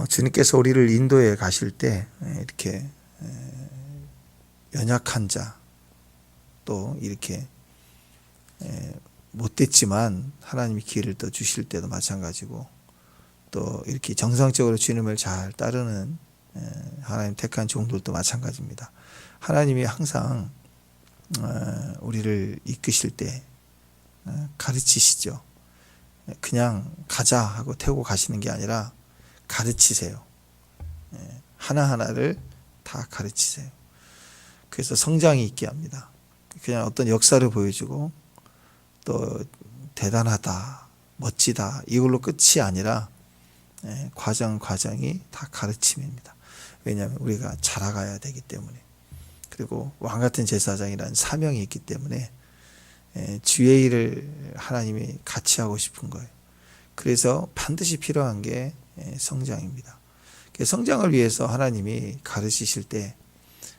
주님께서 우리를 인도에 가실 때 이렇게 연약한 자, 또 이렇게 못됐지만 하나님이 기회를 또 주실 때도 마찬가지고, 또 이렇게 정상적으로 주님을 잘 따르는 하나님 택한 종들도 마찬가지입니다. 하나님이 항상 우리를 이끄실 때 가르치시죠. 그냥 가자 하고 태우고 가시는 게 아니라 가르치세요. 하나하나를 다 가르치세요. 그래서 성장이 있게 합니다. 그냥 어떤 역사를 보여주고 또 대단하다, 멋지다 이걸로 끝이 아니라 과정이 다 가르침입니다. 왜냐하면 우리가 자라가야 되기 때문에, 그리고 왕같은 제사장이라는 사명이 있기 때문에 주의 일을 하나님이 같이 하고 싶은 거예요. 그래서 반드시 필요한 게 성장입니다. 성장을 위해서 하나님이 가르치실 때,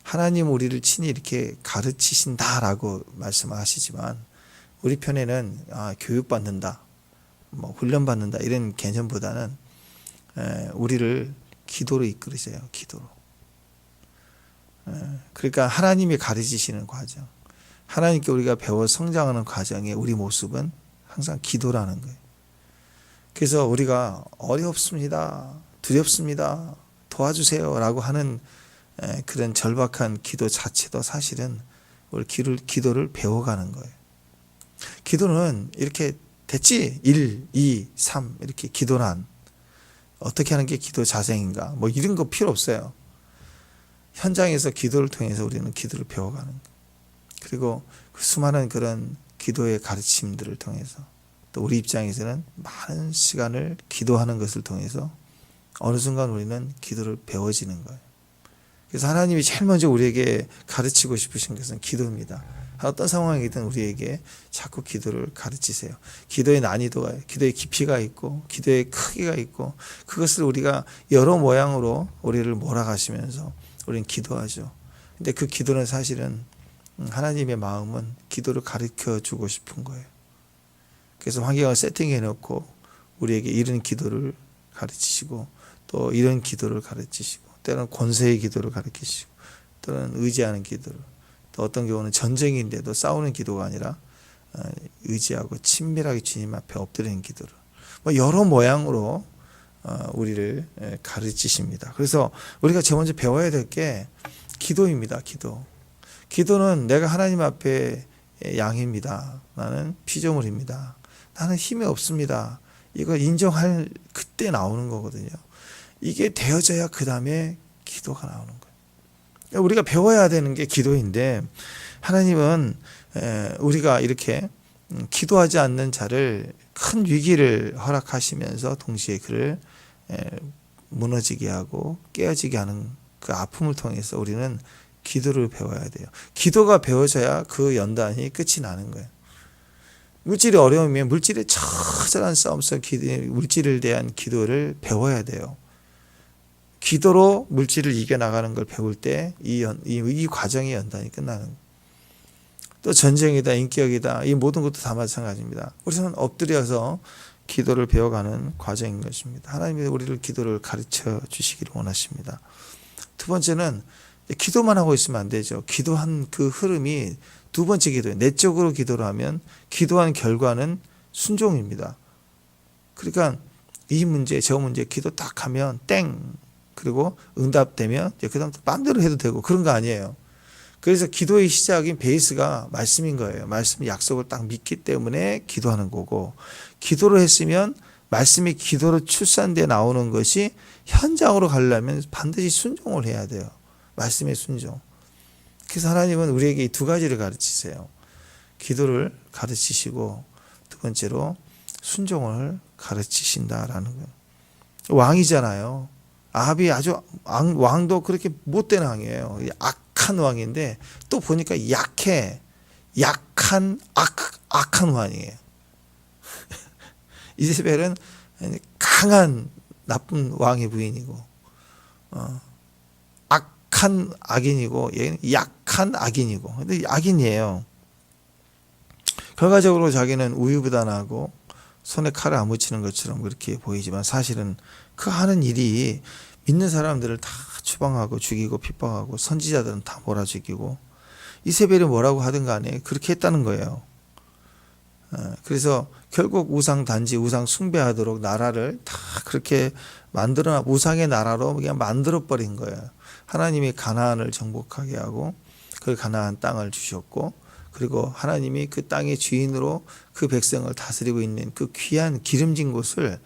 하나님 우리를 친히 이렇게 가르치신다라고 말씀하시지만, 우리 편에는 교육받는다, 훈련받는다 이런 개념보다는 우리를 기도로 이끌으세요. 기도로. 그러니까 하나님이 가르치시는 과정, 하나님께 우리가 배워 성장하는 과정에 우리 모습은 항상 기도라는 거예요. 그래서 우리가 어렵습니다, 두렵습니다, 도와주세요 라고 하는 그런 절박한 기도 자체도 사실은 우리 기도를 배워가는 거예요. 기도는 이렇게 됐지? 1, 2, 3 이렇게 기도란 어떻게 하는 게 기도 자생인가 이런 거 필요 없어요. 현장에서 기도를 통해서 우리는 기도를 배워가는 거예요. 그리고 그 수많은 그런 기도의 가르침들을 통해서, 또 우리 입장에서는 많은 시간을 기도하는 것을 통해서 어느 순간 우리는 기도를 배워지는 거예요. 그래서 하나님이 제일 먼저 우리에게 가르치고 싶으신 것은 기도입니다. 어떤 상황이든 우리에게 자꾸 기도를 가르치세요. 기도의 난이도가, 기도의 깊이가 있고 기도의 크기가 있고, 그것을 우리가 여러 모양으로 우리를 몰아가시면서 우리는 기도하죠. 근데 그 기도는 사실은 하나님의 마음은 기도를 가르쳐 주고 싶은 거예요. 그래서 환경을 세팅해 놓고 우리에게 이런 기도를 가르치시고, 또 이런 기도를 가르치시고, 때로는 권세의 기도를 가르치시고, 또는 의지하는 기도를, 또 어떤 경우는 전쟁인데도 싸우는 기도가 아니라 의지하고 친밀하게 주님 앞에 엎드리는 기도를, 여러 모양으로 우리를 가르치십니다. 그래서 우리가 제일 먼저 배워야 될 게 기도입니다. 기도는 내가 하나님 앞에 양입니다. 나는 피조물입니다. 나는 힘이 없습니다. 이걸 인정할 그때 나오는 거거든요. 이게 되어져야 그 다음에 기도가 나오는 거예요. 우리가 배워야 되는 게 기도인데, 하나님은 우리가 이렇게 기도하지 않는 자를 큰 위기를 허락하시면서 동시에 그를 무너지게 하고 깨어지게 하는 그 아픔을 통해서 우리는 기도를 배워야 돼요. 기도가 배워져야 그 연단이 끝이 나는 거예요. 물질이 어려우면 물질의 처절한 싸움 속 물질에 대한 기도를 배워야 돼요. 기도로 물질을 이겨나가는 걸 배울 때 이 과정의 연단이 끝나는 거예요. 또 전쟁이다, 인격이다, 이 모든 것도 다 마찬가지입니다. 우리는 엎드려서 기도를 배워가는 과정인 것입니다. 하나님이 우리를 기도를 가르쳐 주시기를 원하십니다. 두 번째는 기도만 하고 있으면 안 되죠. 기도한 그 흐름이 두 번째 기도예요. 내적으로 기도를 하면 기도한 결과는 순종입니다. 그러니까 이 문제, 저 문제 기도 딱 하면 땡! 그리고 응답되면 그 다음부터 마음대로 해도 되고 그런 거 아니에요. 그래서 기도의 시작인 베이스가 말씀인 거예요. 말씀의 약속을 딱 믿기 때문에 기도하는 거고, 기도를 했으면 말씀이 기도로 출산돼 나오는 것이 현장으로 가려면 반드시 순종을 해야 돼요. 말씀의 순종. 그래서 하나님은 우리에게 이 두 가지를 가르치세요. 기도를 가르치시고, 두 번째로 순종을 가르치신다라는 거예요. 왕이잖아요. 아합이 아주 왕도 그렇게 못된 왕이에요. 악한 왕인데 또 보니까 약한 악한 왕이에요. 이세벨은 강한 나쁜 왕의 부인이고, 악한 악인이고, 얘는 약한 악인이고, 근데 악인이에요. 결과적으로 자기는 우유부단하고 손에 칼을 안 묻히는 것처럼 그렇게 보이지만 사실은 그 하는 일이 믿는 사람들을 다 추방하고 죽이고 핍박하고 선지자들은 다 몰아 죽이고 이세벨이 뭐라고 하든 간에 그렇게 했다는 거예요. 그래서 결국 우상 단지 우상 숭배하도록 나라를 다 그렇게 만들어 우상의 나라로 그냥 만들어 버린 거예요. 하나님이 가나안을 정복하게 하고 그 가나안 땅을 주셨고 그리고 하나님이 그 땅의 주인으로 그 백성을 다스리고 있는 그 귀한 기름진 곳을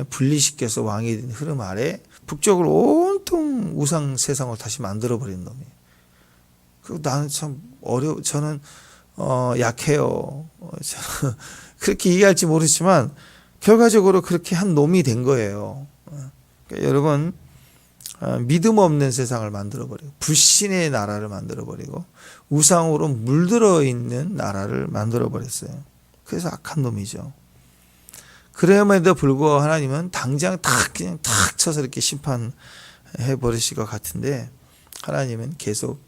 분리시켜서 왕이 된 흐름 아래 북쪽을 온통 우상 세상을 다시 만들어 버린 놈이에요. 그 나는 참 저는 약해요. 저는 그렇게 이해할지 모르지만 결과적으로 그렇게 한 놈이 된 거예요. 그러니까 여러분 믿음 없는 세상을 만들어버리고 불신의 나라를 만들어버리고 우상으로 물들어 있는 나라를 만들어버렸어요. 그래서 악한 놈이죠. 그럼에도 불구하고 하나님은 당장 그냥 탁 쳐서 이렇게 심판해 버리실 것 같은데 하나님은 계속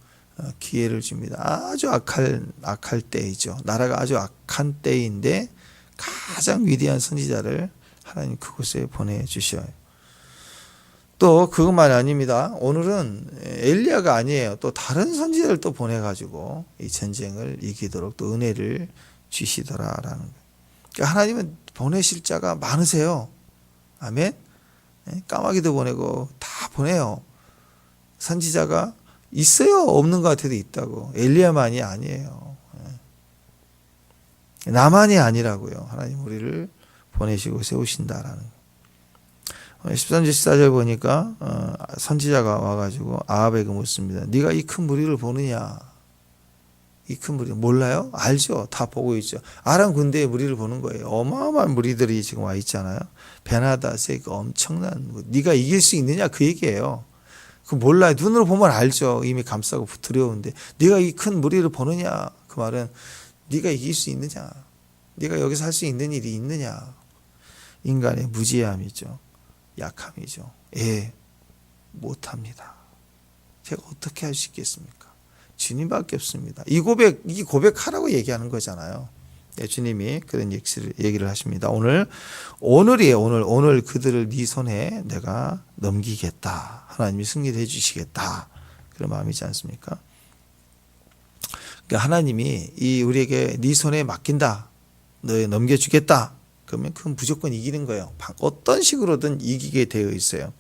기회를 줍니다. 아주 악할 때이죠. 나라가 아주 악한 때인데 가장 위대한 선지자를 하나님 그곳에 보내주셔요. 또 그것만 아닙니다. 오늘은 엘리야가 아니에요. 또 다른 선지자를 또 보내가지고 이 전쟁을 이기도록 또 은혜를 주시더라라는 거예요. 그러니까 하나님은 보내실 자가 많으세요. 아멘. 까마귀도 보내고 다 보내요. 선지자가 있어요? 없는 것 같아도 있다고. 엘리야만이 아니에요. 나만이 아니라고요. 하나님 우리를 보내시고 세우신다라는 거예요. 13절 14절 보니까 선지자가 와가지고 아합에게 묻습니다. 네가 이 큰 무리를 보느냐? 이 큰 무리 몰라요? 알죠? 다 보고 있죠. 아람 군대의 무리를 보는 거예요. 어마어마한 무리들이 지금 와 있잖아요. 베나닷의 그 엄청난 네가 이길 수 있느냐 그 얘기예요. 그 몰라요. 눈으로 보면 알죠. 이미 감싸고 두려운데 네가 이 큰 무리를 보느냐? 그 말은 네가 이길 수 있느냐? 네가 여기서 할 수 있는 일이 있느냐? 인간의 무지함이죠. 약함이죠. 못합니다. 제가 어떻게 할 수 있겠습니까? 주님밖에 없습니다. 이 고백하라고 얘기하는 거잖아요. 주님이 그런 얘기를 하십니다. 오늘이에요. 오늘 그들을 네 손에 내가 넘기겠다. 하나님이 승리를 해주시겠다. 그런 마음이지 않습니까? 그러니까 하나님이 우리에게 네 손에 맡긴다. 너에 넘겨주겠다. 그러면 그건 무조건 이기는 거예요. 어떤 식으로든 이기게 되어 있어요.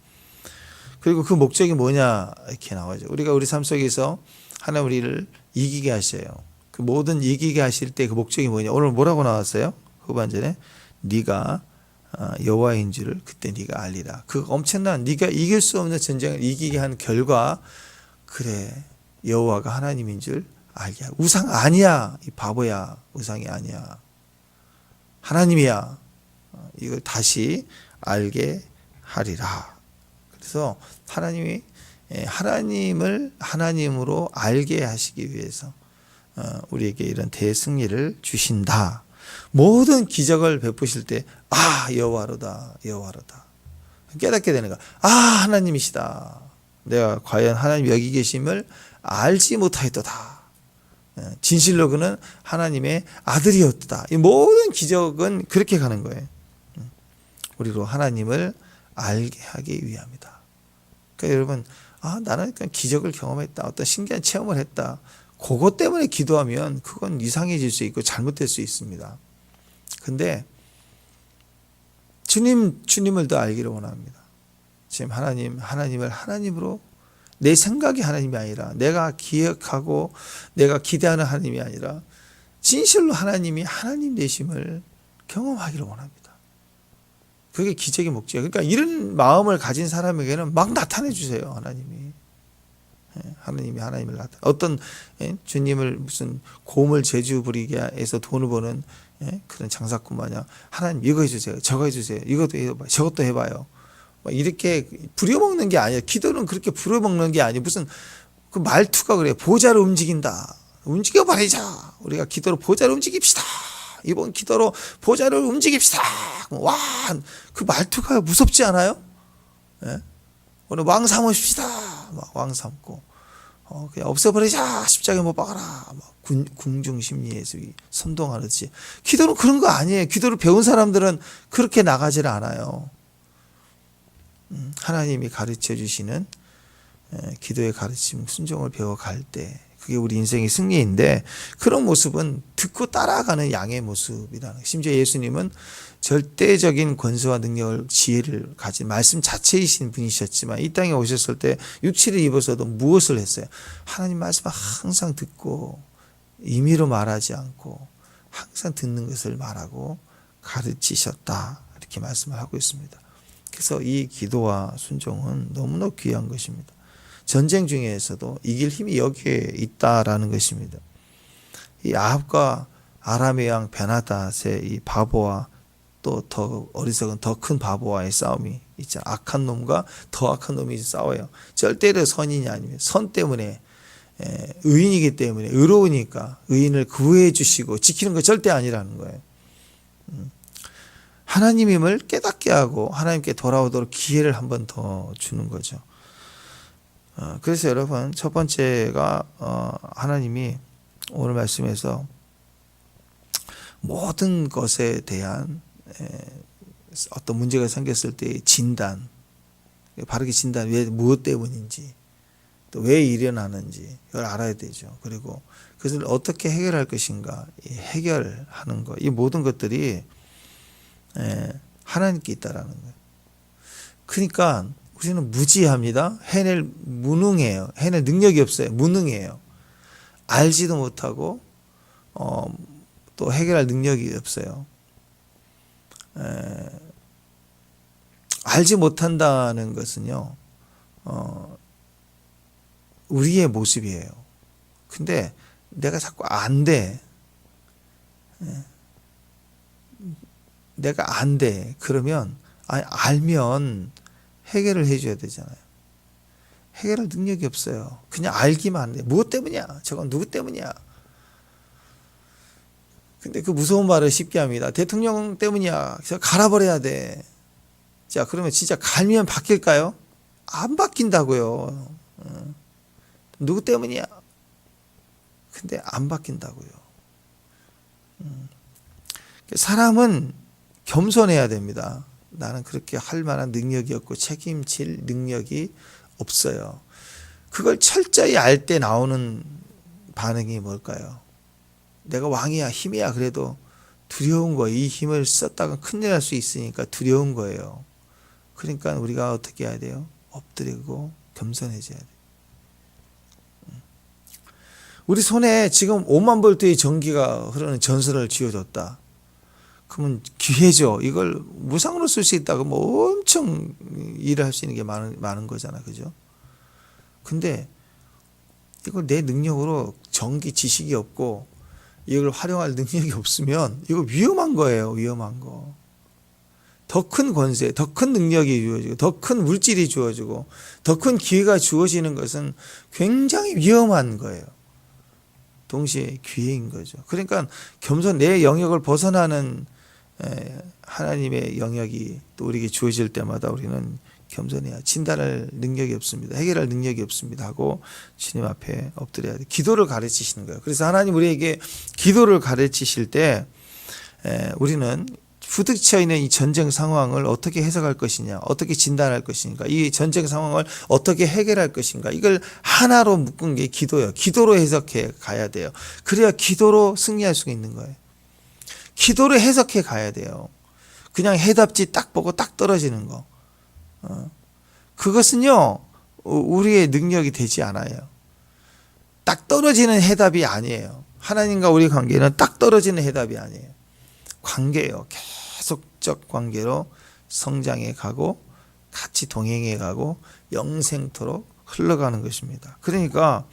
그리고 그 목적이 뭐냐 이렇게 나와죠. 우리가 우리 삶 속에서 하나님 우리를 이기게 하셔요. 그 모든 이기게 하실 때 그 목적이 뭐냐. 오늘 뭐라고 나왔어요? 후반절에 네가 여호와인 줄을 그때 네가 알리라. 그 엄청난 네가 이길 수 없는 전쟁을 이기게 한 결과 그래 여호와가 하나님인 줄 알게 하고 우상 아니야. 이 바보야. 우상이 아니야. 하나님이야. 이걸 다시 알게 하리라. 그래서 하나님이 하나님을 하나님으로 알게 하시기 위해서 우리에게 이런 대승리를 주신다. 모든 기적을 베푸실 때 여호와로다. 여호와로다. 깨닫게 되는 거야. 하나님이시다. 내가 과연 하나님 여기 계심을 알지 못하였도다. 진실로 그는 하나님의 아들이었다. 이 모든 기적은 그렇게 가는 거예요. 우리로 하나님을 알게 하기 위함이다. 그러니까 여러분, 나는 그냥 기적을 경험했다. 어떤 신기한 체험을 했다. 그것 때문에 기도하면 그건 이상해질 수 있고 잘못될 수 있습니다. 근데 주님을 더 알기를 원합니다. 지금 하나님을 하나님으로 내 생각이 하나님이 아니라 내가 기억하고 내가 기대하는 하나님이 아니라 진실로 하나님이 하나님 되심을 경험하기를 원합니다. 그게 기적의 목적이에요. 그러니까 이런 마음을 가진 사람에게는 막 나타내 주세요. 하나님이 하나님을 나타내. 어떤 주님을 무슨 고물 제주 부리게 해서 돈을 버는 그런 장사꾼 마냥 하나님 이거 해주세요. 저거 해주세요. 이것도 해봐요. 저것도 해봐요. 이렇게 부려먹는 게 아니에요. 기도는 그렇게 부려먹는 게 아니에요. 무슨 그 말투가 그래요. 보좌를 움직인다. 움직여버리자. 우리가 기도로 보좌를 움직입시다. 이번 기도로 보좌를 움직입시다. 와, 그 말투가 무섭지 않아요? 오늘 왕 삼으십시다. 왕 삼고 그냥 없애버리자, 십자가에 못 박아라, 막 궁중 심리에서 선동하듯이. 기도는 그런 거 아니에요. 기도를 배운 사람들은 그렇게 나가질 않아요. 하나님이 가르쳐 주시는 기도의 가르침, 순종을 배워갈 때 그게 우리 인생의 승리인데, 그런 모습은 듣고 따라가는 양의 모습이라는. 심지어 예수님은 절대적인 권세와 능력을, 지혜를 가진 말씀 자체이신 분이셨지만 이 땅에 오셨을 때 육체를 입어서도 무엇을 했어요? 하나님 말씀을 항상 듣고 임의로 말하지 않고 항상 듣는 것을 말하고 가르치셨다, 이렇게 말씀을 하고 있습니다. 그래서 이 기도와 순종은 너무나 귀한 것입니다. 전쟁 중에서도 이길 힘이 여기에 있다라는 것입니다. 이 아합과 아람의 왕 베나닷의 이 바보와 또 더 어리석은 더 큰 바보와의 싸움이 있죠. 악한 놈과 더 악한 놈이 싸워요. 절대로 선인이 아니면 선 때문에, 의인이기 때문에, 의로우니까 의인을 구해 주시고 지키는 거 절대 아니라는 거예요. 하나님임을 깨닫게 하고 하나님께 돌아오도록 기회를 한 번 더 주는 거죠. 그래서 여러분, 첫 번째가 하나님이 오늘 말씀에서 모든 것에 대한 어떤 문제가 생겼을 때의 진단, 바르게 진단, 왜, 무엇 때문인지, 또 왜 일어나는지 이걸 알아야 되죠. 그리고 그것을 어떻게 해결할 것인가, 해결하는 것, 이 모든 것들이 하나님께 있다라는 거예요. 그러니까 우리는 무지합니다. 무능해요. 해낼 능력이 없어요. 무능해요. 알지도 못하고 또 해결할 능력이 없어요. 알지 못한다는 것은요, 우리의 모습이에요. 근데 내가 자꾸 안 돼. 내가 안 돼. 그러면, 알면 해결을 해줘야 되잖아요. 해결할 능력이 없어요. 그냥 알기만 하는데, 무엇 때문이야? 저건 누구 때문이야? 근데 그 무서운 말을 쉽게 합니다. 대통령 때문이야. 그래서 갈아버려야 돼. 자, 그러면 진짜 갈면 바뀔까요? 안 바뀐다고요. 누구 때문이야? 근데 안 바뀐다고요. 사람은 겸손해야 됩니다. 나는 그렇게 할 만한 능력이 없고 책임질 능력이 없어요. 그걸 철저히 알 때 나오는 반응이 뭘까요? 내가 왕이야, 힘이야, 그래도 두려운 거예요. 이 힘을 썼다가 큰일 날 수 있으니까 두려운 거예요. 그러니까 우리가 어떻게 해야 돼요? 엎드리고 겸손해져야 돼요. 우리 손에 지금 5만 볼트의 전기가 흐르는 전선을 쥐어줬다. 그러면 기회죠. 이걸 무상으로 쓸 수 있다. 그러면 엄청 일을 할 수 있는 게 많은 거잖아. 그죠? 근데 이걸 내 능력으로 전기 지식이 없고 이걸 활용할 능력이 없으면 이거 위험한 거예요. 위험한 거. 더 큰 권세, 더 큰 능력이 주어지고 더 큰 물질이 주어지고 더 큰 기회가 주어지는 것은 굉장히 위험한 거예요. 동시에 기회인 거죠. 그러니까 겸손, 내 영역을 벗어나는 하나님의 영역이 또 우리에게 주어질 때마다 우리는 겸손해야, 진단할 능력이 없습니다. 해결할 능력이 없습니다 하고 주님 앞에 엎드려야 돼. 기도를 가르치시는 거예요. 그래서 하나님 우리에게 기도를 가르치실 때 우리는 부딪혀 있는 이 전쟁 상황을 어떻게 해석할 것이냐, 어떻게 진단할 것인가, 이 전쟁 상황을 어떻게 해결할 것인가, 이걸 하나로 묶은 게 기도예요. 기도로 해석해 가야 돼요. 그래야 기도로 승리할 수가 있는 거예요. 기도로 해석해 가야 돼요. 그냥 해답지 딱 보고 딱 떨어지는 거. 그것은요, 우리의 능력이 되지 않아요. 딱 떨어지는 해답이 아니에요. 하나님과 우리 관계는 딱 떨어지는 해답이 아니에요. 관계예요. 계속적 관계로 성장해 가고 같이 동행해 가고 영생토록 흘러가는 것입니다. 그러니까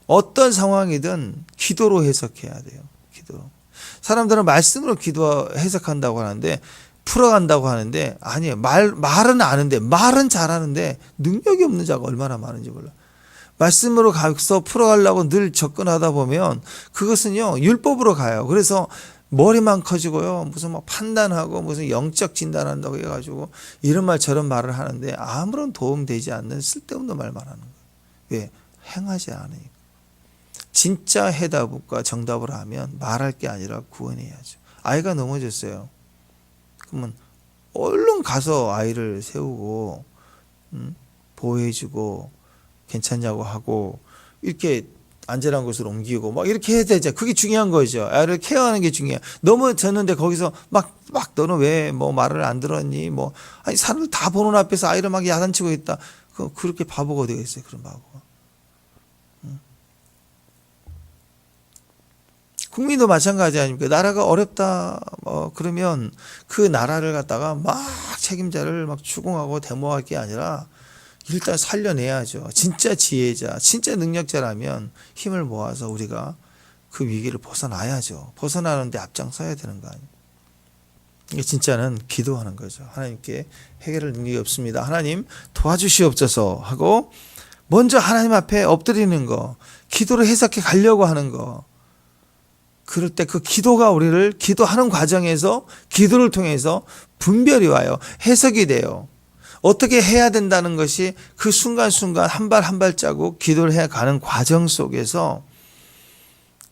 어떤 상황이든 기도로 해석해야 돼요. 기도로. 사람들은 말씀으로 기도 해석한다고 하는데, 풀어간다고 하는데, 아니에요. 말은 아는데, 말은 잘하는데 능력이 없는 자가 얼마나 많은지 몰라. 말씀으로 가서 풀어가려고 늘 접근하다 보면 그것은요, 율법으로 가요. 그래서 머리만 커지고요, 무슨 막 판단하고 무슨 영적 진단한다고 해가지고 이런 말 저런 말을 하는데 아무런 도움 되지 않는 쓸데없는 말만 하는 거예요. 왜? 행하지 않으니까. 진짜 해답과 정답을 하면 말할 게 아니라 구원해야죠. 아이가 넘어졌어요. 그러면 얼른 가서 아이를 세우고 보호해주고 괜찮냐고 하고 이렇게 안전한 곳으로 옮기고 막 이렇게 해야 되죠. 그게 중요한 거죠. 아이를 케어하는 게 중요해. 넘어졌는데 거기서 막 너는 왜 뭐 말을 안 들었니? 뭐 아니 사람들 다 보는 앞에서 아이를 막 야단치고 있다. 그렇게 바보가 되겠어요. 그런 바보가. 국민도 마찬가지 아닙니까? 나라가 어렵다 그러면 그 나라를 갖다가 막 책임자를 막 추궁하고 데모할 게 아니라 일단 살려내야죠. 진짜 지혜자, 진짜 능력자라면 힘을 모아서 우리가 그 위기를 벗어나야죠. 벗어나는데 앞장서야 되는 거 아니에요. 이게 진짜는 기도하는 거죠. 하나님께 해결할 능력이 없습니다. 하나님 도와주시옵소서 하고 먼저 하나님 앞에 엎드리는 거, 기도를 해석해 가려고 하는 거. 그럴 때 그 기도가 우리를 기도하는 과정에서 기도를 통해서 분별이 와요. 해석이 돼요. 어떻게 해야 된다는 것이 그 순간순간 한 발 한 발자국 기도를 해가는 과정 속에서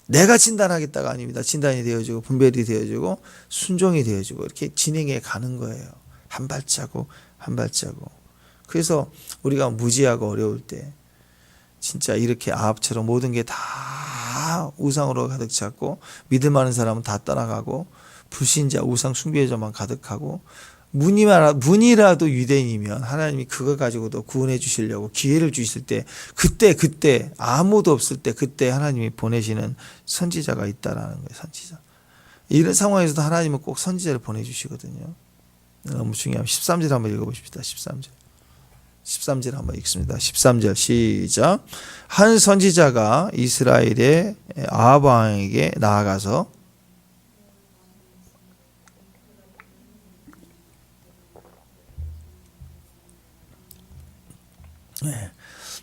내가 진단하겠다가 아닙니다. 진단이 되어지고 분별이 되어지고 순종이 되어지고 이렇게 진행해 가는 거예요. 한 발자국 한 발자국. 그래서 우리가 무지하고 어려울 때 진짜 이렇게 아합처럼 모든 게 다 우상으로 가득 찼고 믿을 만한 사람은 다 떠나가고 불신자 우상 숭배자만 가득하고 문이라도 유대인이면 하나님이 그걸 가지고도 구원해 주시려고 기회를 주실 때 그때 아무도 없을 때 그때 하나님이 보내시는 선지자가 있다라는 거예요. 선지자. 이런 상황에서도 하나님은 꼭 선지자를 보내주시거든요. 너무 중요합니다. 13절 한번 읽어보십시다. 13절 한번 읽습니다. 13절 시작. 한 선지자가 이스라엘의 아합 왕에게 나아가서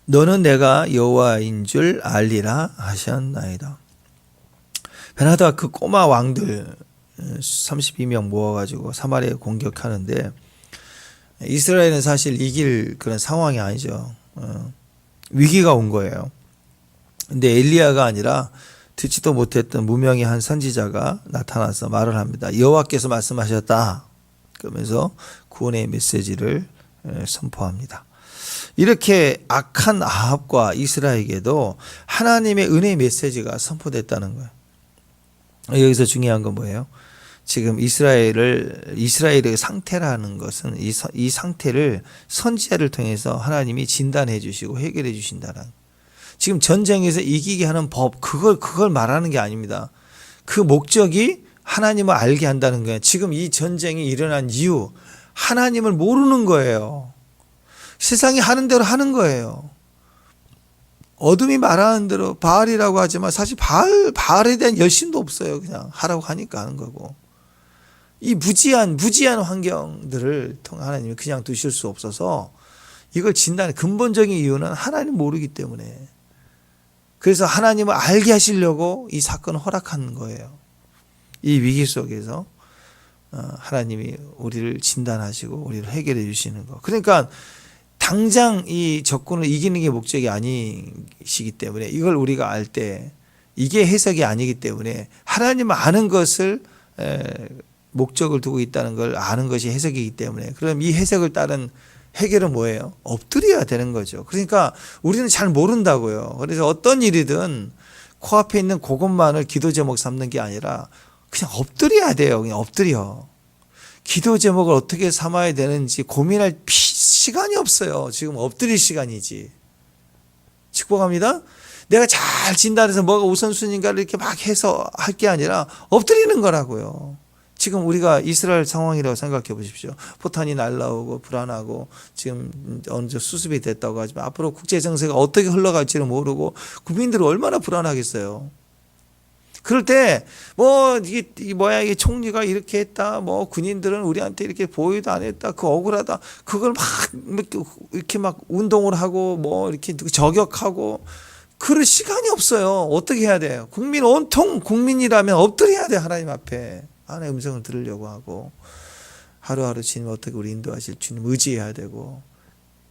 너는 내가 여호와인 줄 알리라 하셨나이다. 베나다가 그 꼬마 왕들 32명 모아가지고 사마리아에 공격하는데 이스라엘은 사실 이길 그런 상황이 아니죠. 위기가 온 거예요. 근데 엘리야가 아니라 듣지도 못했던 무명의 한 선지자가 나타나서 말을 합니다. 여호와께서 말씀하셨다. 그러면서 구원의 메시지를 선포합니다. 이렇게 악한 아합과 이스라엘에게도 하나님의 은혜의 메시지가 선포됐다는 거예요. 여기서 중요한 건 뭐예요? 지금 이스라엘의 상태라는 것은 이 상태를 선지자를 통해서 하나님이 진단해 주시고 해결해 주신다는. 지금 전쟁에서 이기게 하는 법, 그걸 말하는 게 아닙니다. 그 목적이 하나님을 알게 한다는 거예요. 지금 이 전쟁이 일어난 이유, 하나님을 모르는 거예요. 세상이 하는 대로 하는 거예요. 어둠이 말하는 대로 바알이라고 하지만 사실 바알에 대한 열심도 없어요. 그냥 하라고 하니까 하는 거고. 이 무지한 환경들을 통해 하나님이 그냥 두실 수 없어서 이걸 진단의 근본적인 이유는 하나님 모르기 때문에. 그래서 하나님을 알게 하시려고 이 사건을 허락한 거예요. 이 위기 속에서 하나님이 우리를 진단하시고 우리를 해결해 주시는 거. 그러니까 당장 이 적군을 이기는 게 목적이 아니시기 때문에 이걸 우리가 알 때 이게 해석이 아니기 때문에 하나님을 아는 것을 목적을 두고 있다는 걸 아는 것이 해석이기 때문에 그럼 이 해석을 따른 해결은 뭐예요? 엎드려야 되는 거죠. 그러니까 우리는 잘 모른다고요. 그래서 어떤 일이든 코앞에 있는 그것만을 기도 제목 삼는 게 아니라 그냥 엎드려야 돼요. 그냥 엎드려. 기도 제목을 어떻게 삼아야 되는지 고민할 시간이 없어요. 지금 엎드릴 시간이지. 축복합니다. 내가 잘 진단해서 뭐가 우선순위인가를 이렇게 막 해서 할 게 아니라 엎드리는 거라고요. 지금 우리가 이스라엘 상황이라고 생각해 보십시오. 포탄이 날라오고 불안하고 지금 어느 정도 수습이 됐다고 하지만 앞으로 국제 정세가 어떻게 흘러갈지를 모르고 국민들은 얼마나 불안하겠어요. 그럴 때 이게 총리가 이렇게 했다, 군인들은 우리한테 이렇게 보호도 안 했다, 그 억울하다, 그걸 막 이렇게 막 운동을 하고 이렇게 저격하고 그럴 시간이 없어요. 어떻게 해야 돼요? 온통 국민이라면 엎드려야 돼. 하나님 앞에 하나님의 음성을 들으려고 하고 하루하루 주님 어떻게 우리 인도하실 주님 의지해야 되고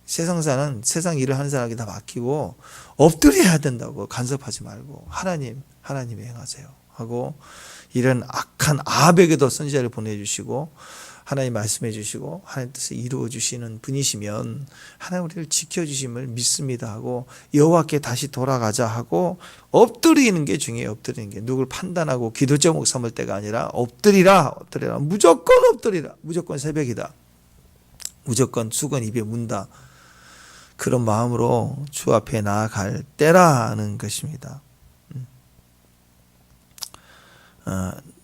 세상사는 세상 일을 하는 사람에게 다 맡기고 엎드려야 된다고 간섭하지 말고 하나님이 행하세요 하고 이런 악한 아합에게도 선지자를 보내주시고 하나님 말씀해 주시고 하나님 뜻을 이루어 주시는 분이시면 하나님 우리를 지켜주심을 믿습니다 하고 여호와께 다시 돌아가자 하고 엎드리는 게 중요해요. 엎드리는 게 누굴 판단하고 기도 제목 삼을 때가 아니라 엎드리라 무조건 엎드리라 무조건 새벽이다 무조건 수건 입에 문다 그런 마음으로 주 앞에 나아갈 때라는 것입니다.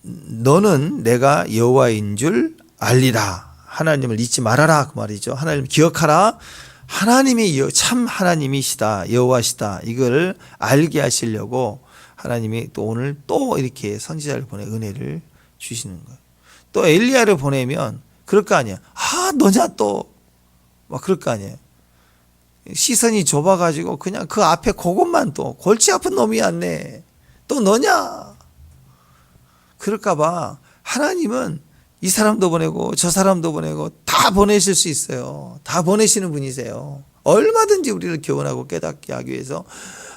너는 내가 여호와인 줄 알리라. 하나님을 잊지 말아라 그 말이죠. 하나님 기억하라. 하나님이 참 하나님이시다. 여호와시다. 이걸 알게 하시려고 하나님이 또 오늘 또 이렇게 선지자를 보내 은혜를 주시는 거예요. 또 엘리야를 보내면 그럴 거 아니야. 아 너냐 또 막 그럴 거 아니에요. 시선이 좁아가지고 그냥 그 앞에 그것만 또 골치 아픈 놈이 왔네. 또 너냐? 그럴까봐 하나님은 이 사람도 보내고 저 사람도 보내고 다 보내실 수 있어요. 다 보내시는 분이세요. 얼마든지 우리를 교훈하고 깨닫게 하기 위해서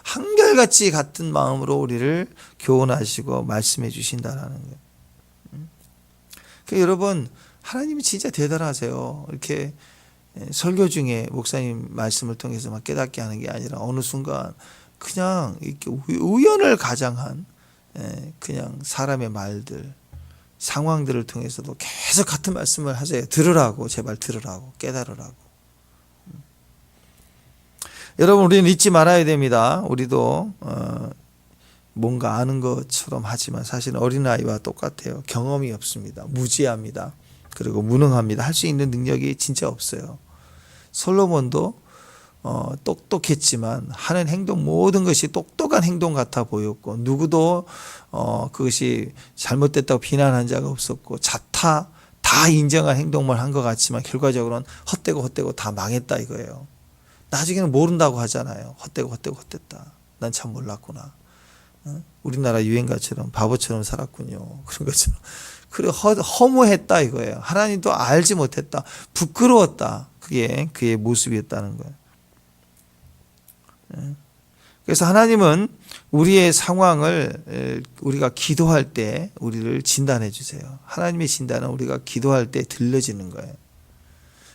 한결같이 같은 마음으로 우리를 교훈하시고 말씀해 주신다라는 거예요. 그러니까 여러분 하나님이 진짜 대단하세요. 이렇게 설교 중에 목사님 말씀을 통해서 막 깨닫게 하는 게 아니라 어느 순간 그냥 이렇게 우연을 가장한 그냥 사람의 말들 상황들을 통해서도 계속 같은 말씀을 하세요. 들으라고 제발 들으라고 깨달으라고. 여러분 우리는 잊지 말아야 됩니다. 우리도 뭔가 아는 것처럼 하지만 사실 어린아이와 똑같아요. 경험이 없습니다. 무지합니다. 그리고 무능합니다. 할 수 있는 능력이 진짜 없어요. 솔로몬도 똑똑했지만 하는 행동 모든 것이 똑똑한 행동 같아 보였고 누구도 그것이 잘못됐다고 비난한 자가 없었고 다 인정한 행동만 한 것 같지만 결과적으로는 헛되고 다 망했다 이거예요. 나중에는 모른다고 하잖아요. 헛됐다. 난 참 몰랐구나. 우리나라 유행가처럼 바보처럼 살았군요. 그런 것처럼. 그래 허무했다 이거예요. 하나님도 알지 못했다. 부끄러웠다. 그게 그의 모습이었다는 거예요. 그래서 하나님은 우리의 상황을 우리가 기도할 때 우리를 진단해 주세요. 하나님의 진단은 우리가 기도할 때 들려지는 거예요.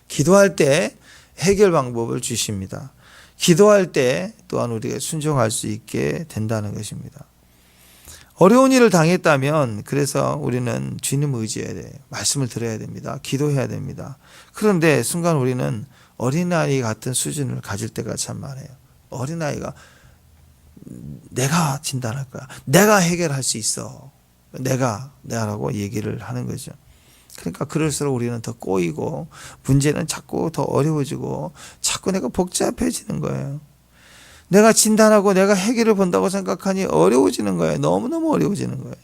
기도할 때 해결 방법을 주십니다. 기도할 때 또한 우리가 순종할 수 있게 된다는 것입니다. 어려운 일을 당했다면 그래서 우리는 주님을 의지해야 돼요. 말씀을 들어야 됩니다. 기도해야 됩니다. 그런데 순간 우리는 어린아이 같은 수준을 가질 때가 참 많아요. 어린아이가 내가 진단할 거야. 내가 해결할 수 있어. 내가라고 얘기를 하는 거죠. 그러니까 그럴수록 우리는 더 꼬이고 문제는 자꾸 더 어려워지고 자꾸 내가 복잡해지는 거예요. 내가 진단하고 내가 해결을 본다고 생각하니 어려워지는 거예요. 너무너무 어려워지는 거예요.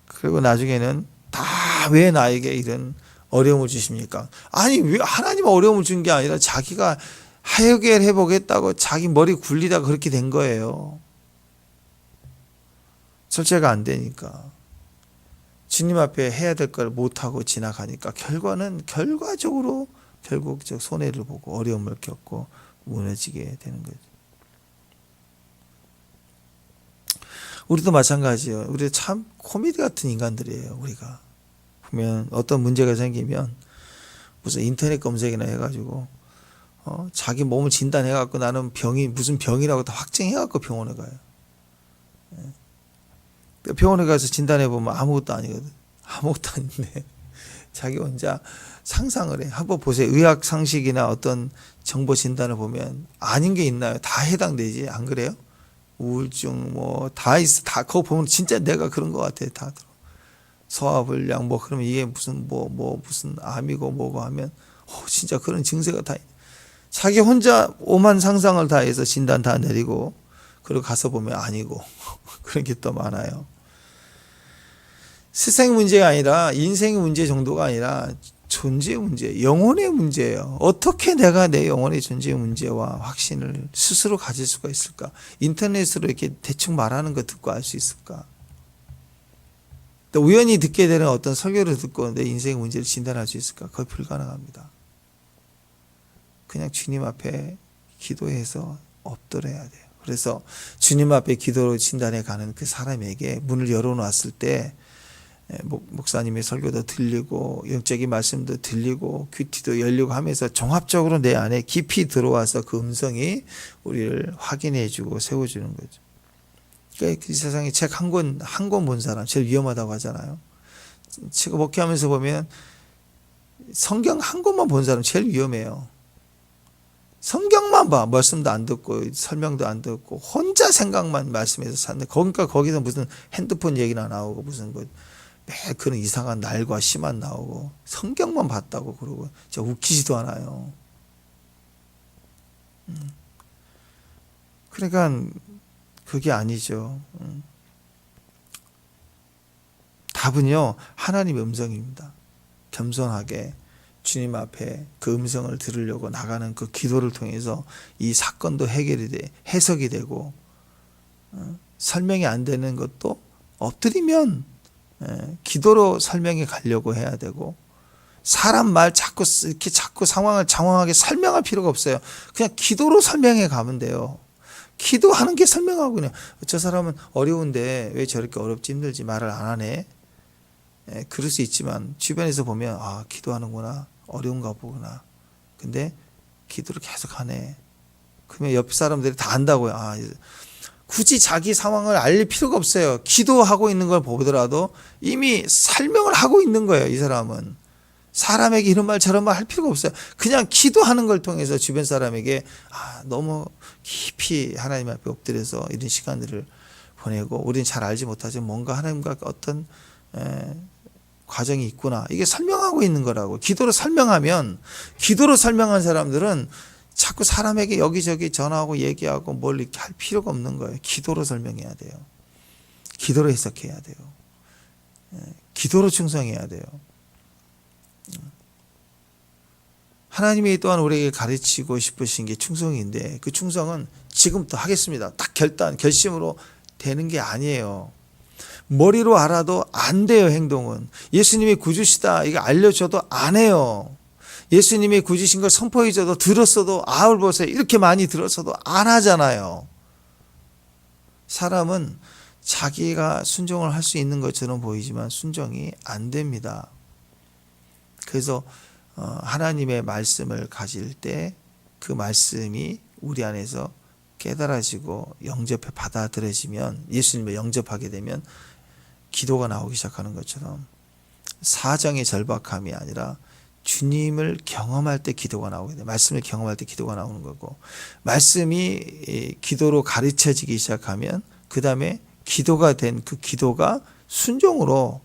그리고 나중에는 다 왜 나에게 이런 어려움을 주십니까? 아니 왜 하나님 어려움을 준 게 아니라 자기가 해결해 보겠다고 자기 머리 굴리다가 그렇게 된 거예요. 절제가 안 되니까. 주님 앞에 해야 될 걸 못하고 지나가니까 결과적으로 결국 손해를 보고 어려움을 겪고 무너지게 되는 거죠. 우리도 마찬가지예요. 우리 참 코미디 같은 인간들이에요. 우리가 보면 어떤 문제가 생기면 무슨 인터넷 검색이나 해가지고 자기 몸을 진단해갖고 나는 병이 무슨 병이라고 다 확증해갖고 병원에 가요. 병원에 가서 진단해보면 아무것도 아니거든. 아무것도 아닌데 자기 혼자 상상을 해. 한번 보세요. 의학 상식이나 어떤 정보 진단을 보면 아닌 게 있나요? 다 해당되지. 안 그래요? 우울증 뭐 다 있어. 다 그거 보면 진짜 내가 그런 것 같아. 다 들어. 소화불량 뭐 그러면 이게 무슨 무슨 암이고 뭐고 하면 진짜 그런 증세가 다 있네. 자기 혼자 오만 상상을 다 해서 진단 다 내리고 그리고 가서 보면 아니고 그런 게 또 많아요. 세상 문제가 아니라 인생의 문제 정도가 아니라 존재의 문제, 영혼의 문제예요. 어떻게 내가 내 영혼의 존재의 문제와 확신을 스스로 가질 수가 있을까? 인터넷으로 이렇게 대충 말하는 거 듣고 알 수 있을까? 또 우연히 듣게 되는 어떤 설교를 듣고 내 인생의 문제를 진단할 수 있을까? 거의 불가능합니다. 그냥 주님 앞에 기도해서 엎드려야 돼요. 그래서 주님 앞에 기도로 진단해 가는 그 사람에게 문을 열어놨을 때 목사님의 설교도 들리고 영적인 말씀도 들리고 귀티도 열리고 하면서 종합적으로 내 안에 깊이 들어와서 그 음성이 우리를 확인해 주고 세워주는 거죠. 그러니까 이 세상에 책 한 권 본 사람 제일 위험하다고 하잖아요. 제가 목회하면서 보면 성경 한 권만 본 사람 제일 위험해요. 성경만 봐. 말씀도 안 듣고 설명도 안 듣고 혼자 생각만 말씀해서 사는데 그러니까 거기서 무슨 핸드폰 얘기나 나오고 무슨 뭐 매 그런 이상한 날과 시만 나오고 성경만 봤다고 그러고 진짜 웃기지도 않아요. 그러니까 그게 아니죠. 답은요 하나님의 음성입니다. 겸손하게 주님 앞에 그 음성을 들으려고 나가는 그 기도를 통해서 이 사건도 해결이 돼 해석이 되고 설명이 안 되는 것도 엎드리면 기도로 설명해 가려고 해야 되고 사람 말 이렇게 자꾸 상황을 장황하게 설명할 필요가 없어요. 그냥 기도로 설명해 가면 돼요. 기도하는 게 설명하고 그냥 저 사람은 어려운데 왜 저렇게 어렵지 힘들지 말을 안 하네. 그럴 수 있지만 주변에서 보면 아 기도하는구나 어려운가 보구나. 근데 기도를 계속 하네. 그러면 옆 사람들이 다 안다고요. 아 굳이 자기 상황을 알릴 필요가 없어요. 기도하고 있는 걸 보더라도 이미 설명을 하고 있는 거예요. 이 사람은 사람에게 이런 말 저런 말 할 필요가 없어요. 그냥 기도하는 걸 통해서 주변 사람에게 너무 깊이 하나님 앞에 엎드려서 이런 시간들을 보내고 우리는 잘 알지 못하지만 뭔가 하나님과 어떤 과정이 있구나. 이게 설명하고 있는 거라고. 기도로 설명하면 기도로 설명한 사람들은 자꾸 사람에게 여기저기 전화하고 얘기하고 뭘 이렇게 할 필요가 없는 거예요. 기도로 설명해야 돼요. 기도로 해석해야 돼요. 기도로 충성해야 돼요. 하나님이 또한 우리에게 가르치고 싶으신 게 충성인데 그 충성은 지금부터 하겠습니다. 딱 결심으로 되는 게 아니에요. 머리로 알아도 안 돼요. 행동은. 예수님이 구주시다 이거 알려줘도 안 해요. 예수님이 구주신 걸 선포해줘도 들었어도 아울 보세요. 이렇게 많이 들었어도 안 하잖아요. 사람은 자기가 순종을 할 수 있는 것처럼 보이지만 순종이 안 됩니다. 그래서 하나님의 말씀을 가질 때 그 말씀이 우리 안에서 깨달아지고 영접해 받아들여지면 예수님을 영접하게 되면 기도가 나오기 시작하는 것처럼 사정의 절박함이 아니라 주님을 경험할 때 기도가 나오게 돼요. 말씀을 경험할 때 기도가 나오는 거고 말씀이 기도로 가르쳐지기 시작하면 그 다음에 기도가 된 그 기도가 순종으로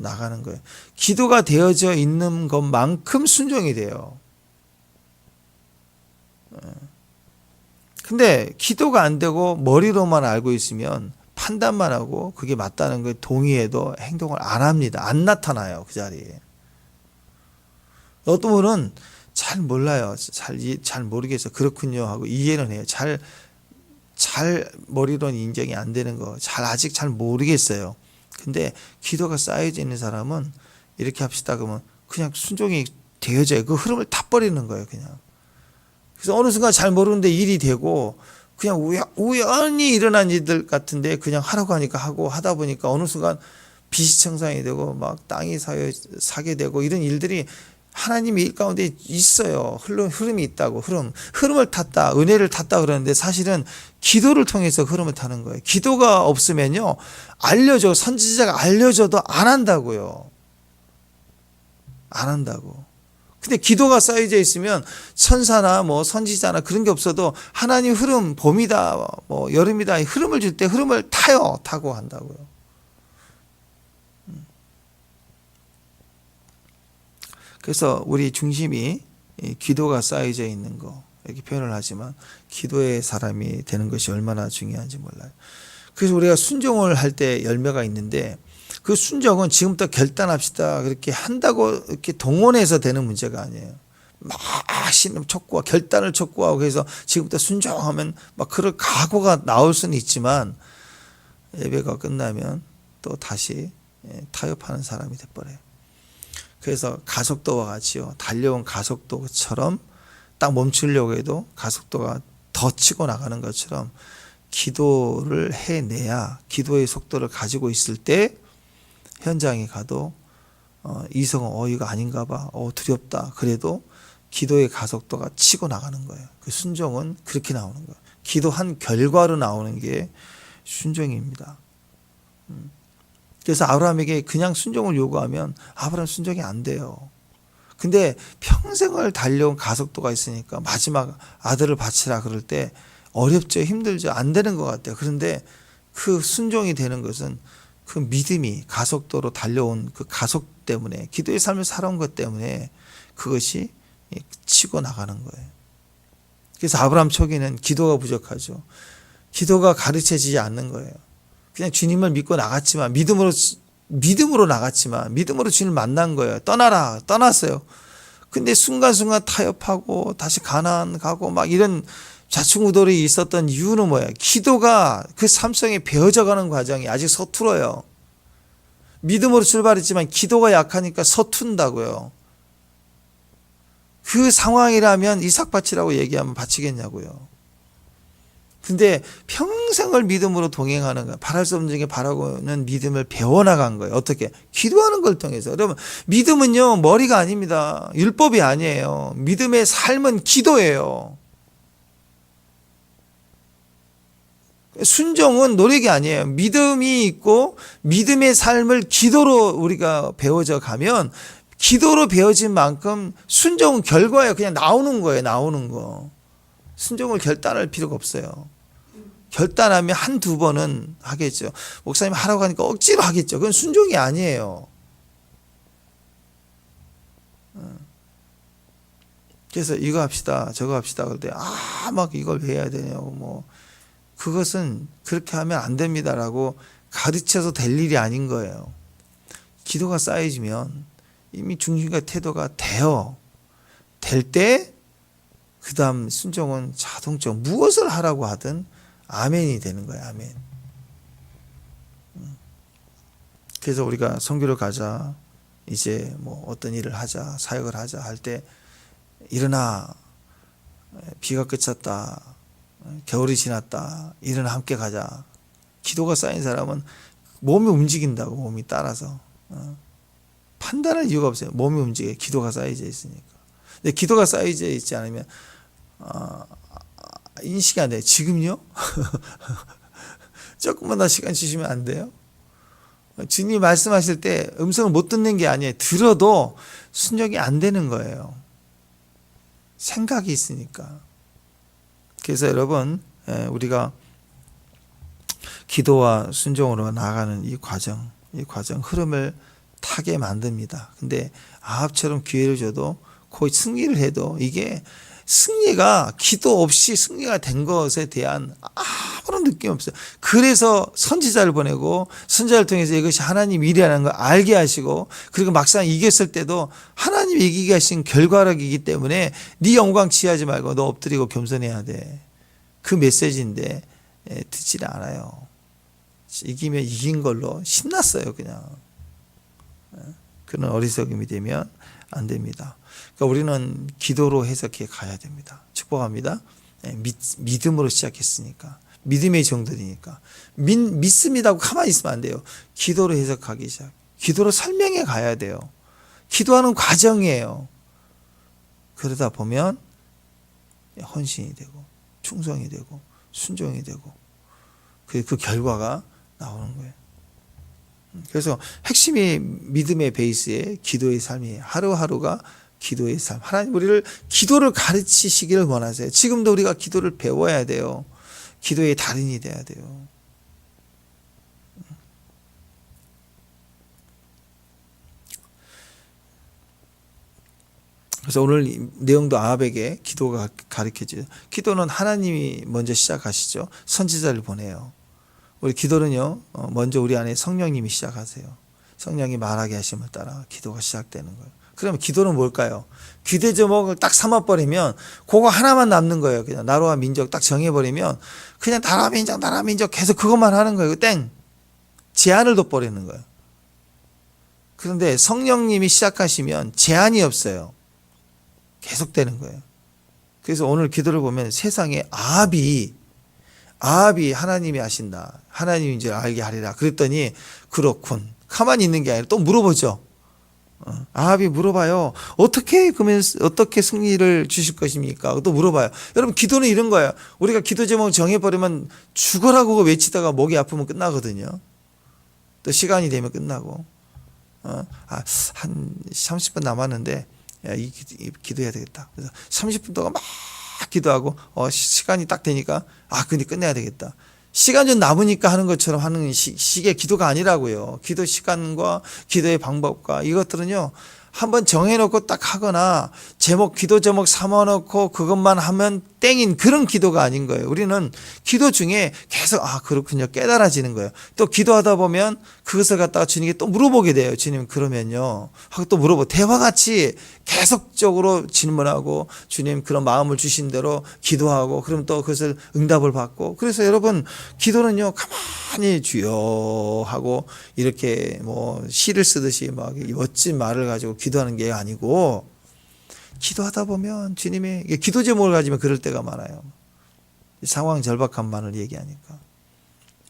나가는 거예요. 기도가 되어져 있는 것만큼 순종이 돼요. 근데 기도가 안 되고 머리로만 알고 있으면 판단만 하고 그게 맞다는 걸 동의해도 행동을 안 합니다. 안 나타나요. 그 자리에. 어떤 분은 잘 몰라요. 잘 모르겠어. 그렇군요 하고 이해는 해요. 잘 머리로는 인정이 안 되는 거 아직 잘 모르겠어요. 근데 기도가 쌓여져 있는 사람은 이렇게 합시다 그러면 그냥 순종이 되어져요. 그 흐름을 다 버리는 거예요. 그냥. 그래서 어느 순간 잘 모르는데 일이 되고 그냥 우연히 일어난 일들 같은데 그냥 하라고 하니까 하고 하다 보니까 어느 순간 빚이 청산이 되고 막 땅이 사게 되고 이런 일들이 하나님의 일 가운데 있어요. 흐름이 있다고. 흐름을 탔다. 은혜를 탔다 그러는데 사실은 기도를 통해서 흐름을 타는 거예요. 기도가 없으면요. 선지자가 알려줘도 안 한다고요. 안 한다고. 근데 기도가 쌓여져 있으면 천사나 선지자나 그런 게 없어도 하나님 흐름, 봄이다, 여름이다, 흐름을 줄 때 흐름을 타고 한다고요. 그래서 우리 중심이 기도가 쌓여져 있는 거 이렇게 표현을 하지만 기도의 사람이 되는 것이 얼마나 중요한지 몰라요. 그래서 우리가 순종을 할 때 열매가 있는데 그 순종은 지금부터 결단합시다 그렇게 한다고 이렇게 동원해서 되는 문제가 아니에요. 막 신음 촉구하고 결단을 촉구하고 해서 지금부터 순종하면 막 그럴 각오가 나올 수는 있지만 예배가 끝나면 또 다시 타협하는 사람이 돼버려요. 그래서 가속도와 같이요. 달려온 가속도처럼 딱 멈추려고 해도 가속도가 더 치고 나가는 것처럼 기도를 해내야 기도의 속도를 가지고 있을 때 현장에 가도 이성은 이거 아닌가 봐. 두렵다. 그래도 기도의 가속도가 치고 나가는 거예요. 그 순종은 그렇게 나오는 거예요. 기도한 결과로 나오는 게 순종입니다. 그래서 아브라함에게 그냥 순종을 요구하면 아브라함 순종이 안 돼요. 근데 평생을 달려온 가속도가 있으니까 마지막 아들을 바치라 그럴 때 어렵죠. 힘들죠. 안 되는 것 같아요. 그런데 그 순종이 되는 것은 그 믿음이 가속도로 달려온 그 가속 때문에 기도의 삶을 살아온 것 때문에 그것이 치고 나가는 거예요. 그래서 아브라함 초기는 기도가 부족하죠. 기도가 가르쳐지지 않는 거예요. 그냥 주님을 믿고 나갔지만 믿음으로 나갔지만 믿음으로 주님을 만난 거예요. 떠났어요. 근데 순간순간 타협하고 다시 가나안 가고 막 이런 좌충우돌이 있었던 이유는 뭐예요? 기도가 그 삶속에 배어져가는 과정이 아직 서툴어요. 믿음으로 출발했지만 기도가 약하니까 서툰다고요. 그 상황이라면 이삭 바치라고 얘기하면 바치겠냐고요. 근데 평생을 믿음으로 동행하는 거예요. 바랄 수 없는 중에 바라고는 믿음을 배워나간 거예요. 어떻게? 기도하는 걸 통해서. 여러분, 믿음은요, 머리가 아닙니다. 율법이 아니에요. 믿음의 삶은 기도예요. 순종은 노력이 아니에요. 믿음이 있고 믿음의 삶을 기도로 우리가 배워져 가면 기도로 배워진 만큼 순종은 결과예요. 그냥 나오는 거예요. 나오는 거. 순종을 결단할 필요가 없어요. 결단하면 한두 번은 하겠죠. 목사님 하라고 하니까 억지로 하겠죠. 그건 순종이 아니에요. 그래서 이거 합시다. 저거 합시다. 그럴 때 막 이걸 왜 해야 되냐고 뭐 그것은 그렇게 하면 안 됩니다라고 가르쳐서 될 일이 아닌 거예요. 기도가 쌓여지면 이미 중심과 태도가 될 때 그 다음 순종은 자동적으로 무엇을 하라고 하든 아멘이 되는 거예요. 아멘. 그래서 우리가 선교를 가자, 이제 뭐 어떤 일을 하자, 사역을 하자 할 때 일어나, 비가 그쳤다, 겨울이 지났다, 일어나 함께 가자. 기도가 쌓인 사람은 몸이 움직인다고, 몸이 따라서. 판단할 이유가 없어요. 몸이 움직여요. 기도가 쌓여져 있으니까. 근데 기도가 쌓여져 있지 않으면 인식이 안 돼요. 지금요? 조금만 더 시간 주시면 안 돼요? 주님이 말씀하실 때 음성을 못 듣는 게 아니에요. 들어도 순종이 안 되는 거예요. 생각이 있으니까. 그래서 여러분, 우리가 기도와 순종으로 나아가는 이 과정 흐름을 타게 만듭니다. 근데 아합처럼 기회를 줘도 거의 승리를 해도 이게 승리가 기도 없이 승리가 된 것에 대한 아무런 느낌 없어요. 그래서 선지자를 보내고 선지자를 통해서 이것이 하나님 일이라는 걸 알게 하시고 그리고 막상 이겼을 때도 하나님이 이기게 하신 결과락이기 때문에 네 영광 취하지 말고 너 엎드리고 겸손해야 돼. 그 메시지인데 듣지를 않아요. 이기면 이긴 걸로 신났어요. 그냥. 그런 어리석음이 되면 안 됩니다. 그러니까 우리는 기도로 해석해 가야 됩니다. 축복합니다. 믿음으로 시작했으니까. 믿음의 정도이니까. 믿습니다고 가만히 있으면 안 돼요. 기도로 해석하기 시작. 기도로 설명해 가야 돼요. 기도하는 과정이에요. 그러다 보면 헌신이 되고 충성이 되고 순종이 되고 그 결과가 나오는 거예요. 그래서 핵심이 믿음의 베이스에 기도의 삶이에요. 하루하루가 기도의 삶. 하나님 우리를 기도를 가르치시기를 원하세요. 지금도 우리가 기도를 배워야 돼요. 기도의 달인이 돼야 돼요. 그래서 오늘 내용도 아합에게 기도가 가르쳐줘요. 기도는 하나님이 먼저 시작하시죠. 선지자를 보내요. 우리 기도는요, 먼저 우리 안에 성령님이 시작하세요. 성령이 말하게 하심을 따라 기도가 시작되는 거예요. 그러면 기도는 뭘까요? 기대 제목을 딱 삼아버리면 그거 하나만 남는 거예요. 그냥 나라와 민족 딱 정해버리면 그냥 나라 민족 계속 그것만 하는 거예요. 땡! 제한을 둬버리는 거예요. 그런데 성령님이 시작하시면 제한이 없어요. 계속되는 거예요. 그래서 오늘 기도를 보면 세상에 아합이 하나님이 하신다. 하나님인 줄 알게 하리라. 그랬더니 그렇군. 가만히 있는 게 아니라 또 물어보죠. 아합이 물어봐요. 그러면 어떻게 승리를 주실 것입니까? 또 물어봐요. 여러분, 기도는 이런 거예요. 우리가 기도 제목 정해버리면 죽어라고 외치다가 목이 아프면 끝나거든요. 또 시간이 되면 끝나고. 한 30분 남았는데, 기도해야 되겠다. 그래서 30분 동안 막 기도하고, 시간이 딱 되니까, 근데 끝내야 되겠다. 시간 좀 남으니까 하는 것처럼 하는 식의 기도가 아니라고요. 기도 시간과 기도의 방법과 이것들은요, 한번 정해놓고 딱 하거나 기도 제목 삼아놓고 그것만 하면 땡인 그런 기도가 아닌 거예요. 우리는 기도 중에 계속 그렇군요, 깨달아지는 거예요. 또 기도하다 보면 그것을 갖다가 주님께 또 물어보게 돼요. 주님, 그러면요 하고 또 대화같이 계속적으로 질문하고 주님 그런 마음을 주신 대로 기도하고, 그럼 또 그것을 응답을 받고. 그래서 여러분, 기도는요, 가만히 주여 하고 이렇게 뭐 시를 쓰듯이 막 멋진 말을 가지고 기도하는 게 아니고, 기도하다 보면 주님의 기도 제목을 가지면 그럴 때가 많아요. 상황 절박한 말을 얘기하니까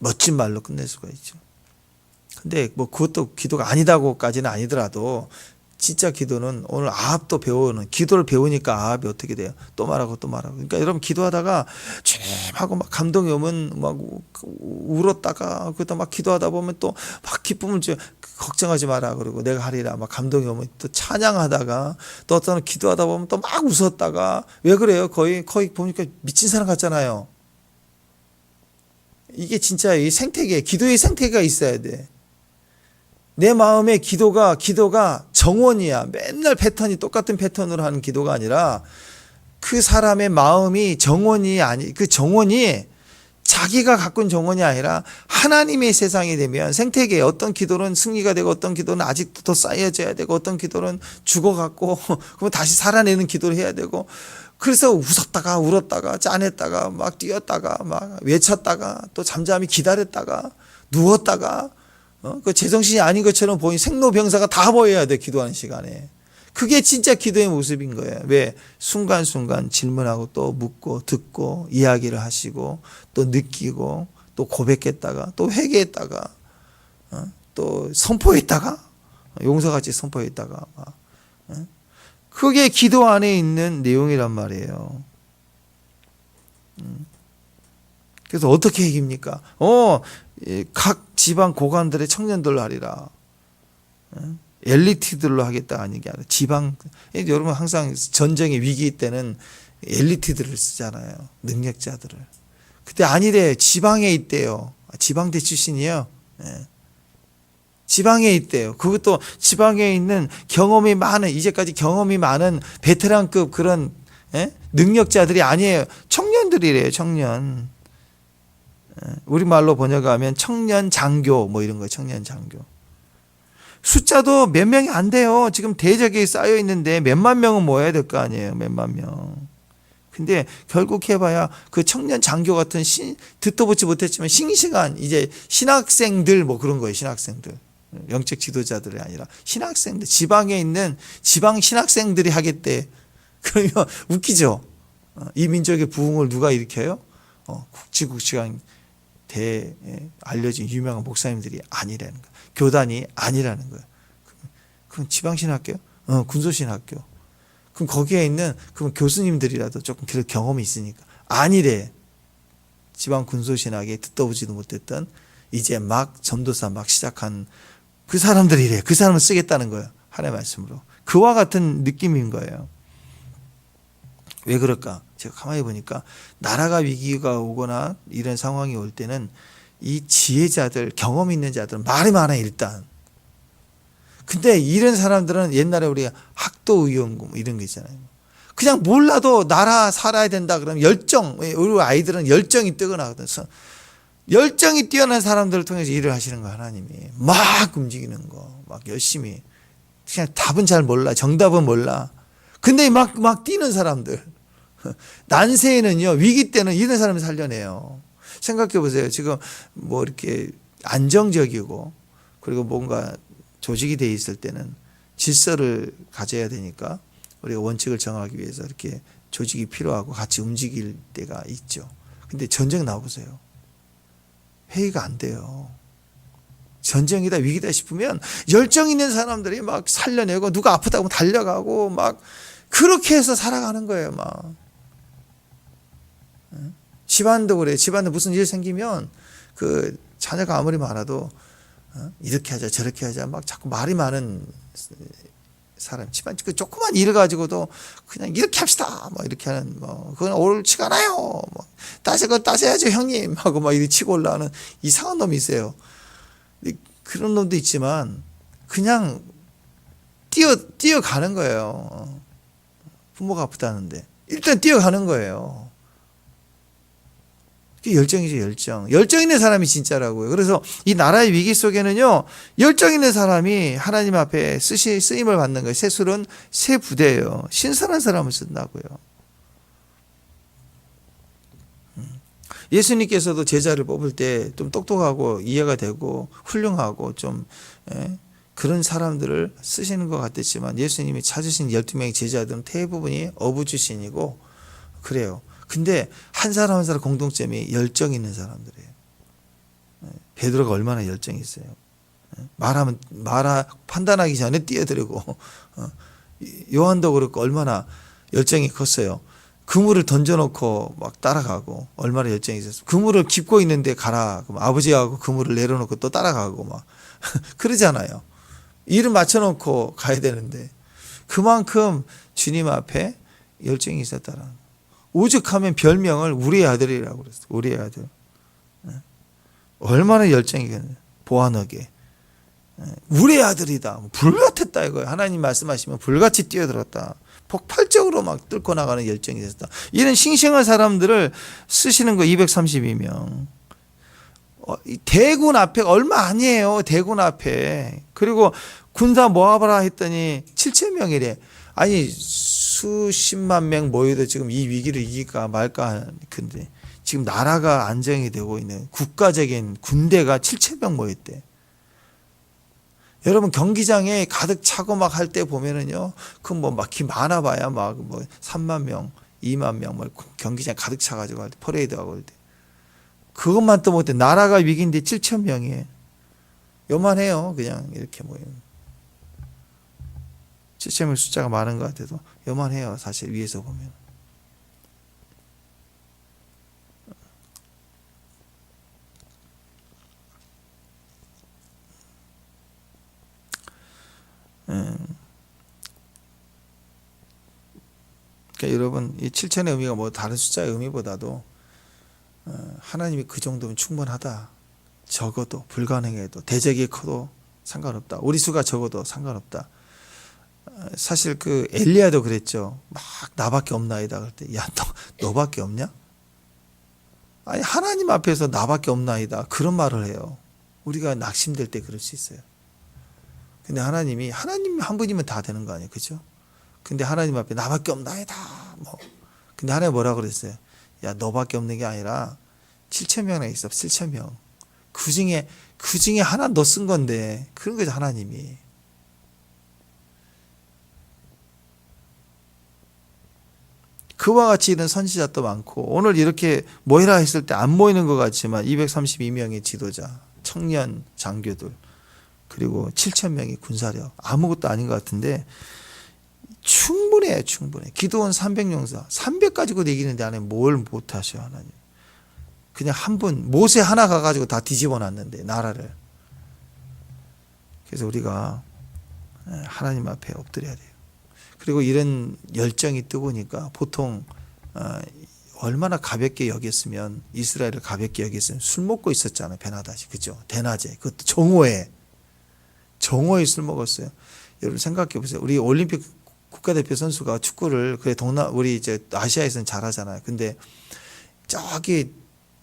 멋진 말로 끝낼 수가 있죠. 근데 뭐 그것도 기도가 아니다고까지는 아니더라도, 진짜 기도는 오늘 아합도 기도를 배우니까 아합이 어떻게 돼요? 또 말하고 또 말하고. 그러니까 여러분, 기도하다가 주님 하고 막 감동이 오면 막 울었다가, 그러다 막 기도하다 보면 또 막 기쁨을 걱정하지 마라 그러고 내가 하리라 막 감동이 오면 또 찬양하다가, 또 어떤 기도하다 보면 또 막 웃었다가. 왜 그래요? 거의 보니까 미친 사람 같잖아요. 이게 진짜 이 생태계, 기도의 생태계가 있어야 돼. 내 마음의 기도가 정원이야. 맨날 똑같은 패턴으로 하는 기도가 아니라, 그 사람의 마음이 정원이 그 정원이 자기가 가꾼 정원이 아니라 하나님의 세상이 되면, 생태계에 어떤 기도는 승리가 되고 어떤 기도는 아직도 더 쌓여져야 되고 어떤 기도는 죽어갖고 그러면 다시 살아내는 기도를 해야 되고, 그래서 웃었다가 울었다가 짠했다가 막 뛰었다가 막 외쳤다가 또 잠잠히 기다렸다가 누웠다가, 그 제정신이 아닌 것처럼 보이는 생로병사가 다 보여야 돼, 기도하는 시간에. 그게 진짜 기도의 모습인 거예요. 왜? 순간순간 질문하고 또 묻고 듣고 이야기를 하시고 또 느끼고 또 고백했다가 또 회개했다가 또 선포했다가 용서같이 선포했다가 그게 기도 안에 있는 내용이란 말이에요. 그래서 어떻게 이깁니까? 각 지방 고관들의 청년들로 하리라. 엘리트들로 하겠다 하는 게 아니라 지방. 여러분, 항상 전쟁의 위기 때는 엘리트들을 쓰잖아요. 능력자들을. 근데 아니래. 지방에 있대요. 지방대 출신이에요. 지방에 있대요. 그것도 지방에 있는 이제까지 경험이 많은 베테랑급 그런 능력자들이 아니에요. 청년들이래요. 청년. 우리말로 번역하면 청년 장교 뭐 이런 거예요. 청년 장교. 숫자도 몇 명이 안 돼요. 지금 대적에 쌓여 있는데 몇만 명은 모여야 될 거 아니에요. 몇만 명. 근데 결국 해봐야 그 청년 장교 같은 듣도 보지 못했지만 싱싱한 이제 신학생들 뭐 그런 거예요. 신학생들. 영적 지도자들이 아니라 신학생들. 지방에 있는 지방 신학생들이 하겠대. 그러면 웃기죠. 이 민족의 부흥을 누가 일으켜요? 국지국지간 알려진 유명한 목사님들이 아니라는 거예요. 교단이 아니라는 거예요. 그럼 지방신학교? 군소신학교. 그럼 거기에 있는 그럼 교수님들이라도 조금 경험이 있으니까 아니래. 지방 군소신학에 듣도 보지도 못했던 이제 막 전도사 막 시작한 그 사람들이래. 그 사람을 쓰겠다는 거예요. 하나님의 말씀으로. 그와 같은 느낌인 거예요. 왜 그럴까? 제가 가만히 보니까 나라가 위기가 오거나 이런 상황이 올 때는 이 지혜자들, 경험 있는 자들은 말이 많아요, 일단. 근데 이런 사람들은 옛날에 우리가 학도의원고 이런 게 있잖아요. 그냥 몰라도 나라 살아야 된다 그러면 우리 아이들은 열정이 뜨거나거든. 열정이 뛰어난 사람들을 통해서 일을 하시는 거, 하나님이. 막 움직이는 거, 막 열심히. 그냥 답은 잘 몰라, 정답은 몰라. 근데 막 뛰는 사람들. 난세에는요, 위기 때는 이런 사람을 살려내요. 생각해 보세요. 지금 뭐 이렇게 안정적이고, 그리고 뭔가 조직이 돼 있을 때는 질서를 가져야 되니까 우리가 원칙을 정하기 위해서 이렇게 조직이 필요하고 같이 움직일 때가 있죠. 근데 전쟁 나보세요. 회의가 안 돼요. 전쟁이다 위기다 싶으면 열정 있는 사람들이 막 살려내고 누가 아프다고 달려가고 막 그렇게 해서 살아가는 거예요. 막 집안도 그래. 집안에 무슨 일 생기면 그 자녀가 아무리 많아도 이렇게 하자 저렇게 하자 막 자꾸 말이 많은 사람. 집안 그 조그만 일을 가지고도 그냥 이렇게 합시다 뭐 이렇게 하는 뭐 그건 옳지가 않아요. 뭐 따져야죠 형님 하고 막 이렇게 치고 올라오는 이상한 놈이 있어요. 그런 놈도 있지만 그냥 뛰어가는 거예요. 부모가 아프다는데 일단 뛰어가는 거예요. 그게 열정이죠. 열정 있는 사람이 진짜라고요. 그래서 이 나라의 위기 속에는요 열정 있는 사람이 하나님 앞에 쓰임을 받는 거예요. 세술은 새 부대예요. 신선한 사람을 쓴다고요. 예수님께서도 제자를 뽑을 때 좀 똑똑하고 이해가 되고 훌륭하고 좀 그런 사람들을 쓰시는 것 같았지만 예수님이 찾으신 12명의 제자들은 대부분이 어부 출신이고 그래요. 근데 한 사람 한 사람 공동점이 열정 있는 사람들이에요. 베드로가 얼마나 열정이 있어요. 판단하기 전에 뛰어들고 요한도 그렇고 얼마나 열정이 컸어요. 그물을 던져놓고 막 따라가고 얼마나 열정이 있었어요. 그물을 깁고 있는데 가라. 그럼 아버지하고 그물을 내려놓고 또 따라가고 막 그러잖아요. 일을 맞춰놓고 가야 되는데 그만큼 주님 앞에 열정이 있었다는 거예요. 오죽하면 별명을 우리의 아들이라고 그랬어요. 우리의 아들. 얼마나 열정이겠네요. 보아너게. 우리의 아들이다. 불같았다 이거예요. 하나님 말씀하시면 불같이 뛰어들었다. 폭발적으로 막 뚫고 나가는 열정이 됐다. 이런 싱싱한 사람들을 쓰시는 거 232명. 대군 앞에 얼마 아니에요. 대군 앞에. 그리고 군사 모아봐라 했더니 7,000명이래. 아니 수십만 명 모여도 지금 이 위기를 이길까 말까. 근데 지금 나라가 안정이 되고 있는 국가적인 군대가 7,000명 모였대. 여러분 경기장에 가득 차고 막 할 때 보면은요, 그 뭐 막 많아봐야 막 뭐 3만 명, 2만 명 뭐 경기장 가득 차가지고 할 때 퍼레이드 하고 할 때 그것만 또 못해. 나라가 위기인데 7,000명이에요. 요만해요. 그냥 이렇게 모이면 7,000명 숫자가 많은 것 같아도 요만해요. 사실 위에서 보면. 그러니까 여러분 이 7,000의 의미가 뭐 다른 숫자의 의미보다도 하나님이 그 정도면 충분하다. 적어도 불가능해도 대적이 커도 상관없다. 우리 수가 적어도 상관없다. 사실 그 엘리야도 그랬죠. 막 나밖에 없나이다 그럴 때, 야 너밖에 없냐? 아니 하나님 앞에서 나밖에 없나이다 그런 말을 해요. 우리가 낙심될 때 그럴 수 있어요. 근데 하나님 한 분이면 다 되는 거 아니에요, 그렇죠? 근데 하나님 앞에 나밖에 없나이다. 뭐 근데 하나님 뭐라 그랬어요? 야 너밖에 없는 게 아니라 7,000명이나 있어. 7,000명. 그 중에 하나 너 쓴 건데 그런 거죠 하나님이. 그와 같이 이런 선지자도 많고 오늘 이렇게 모이라 했을 때 안 모이는 것 같지만 232명의 지도자, 청년 장교들 그리고 7,000명의 군사력 아무것도 아닌 것 같은데 충분해요. 충분해. 기도원 300용사 300 가지고도 이기는데 안에 뭘 못하셔 하나님. 그냥 한 분 모세 하나 가가지고 다 뒤집어 놨는데 나라를. 그래서 우리가 하나님 앞에 엎드려야 돼요. 그리고 이런 열정이 뜨거우니까 보통 얼마나 가볍게 여겼으면 이스라엘을 가볍게 여겼으면 술 먹고 있었잖아요. 베나다시 그죠? 대낮에 그것도 정오에 술 먹었어요. 여러분 생각해 보세요. 우리 올림픽 국가대표 선수가 축구를 우리 이제 아시아에서는 잘하잖아요. 근데 저기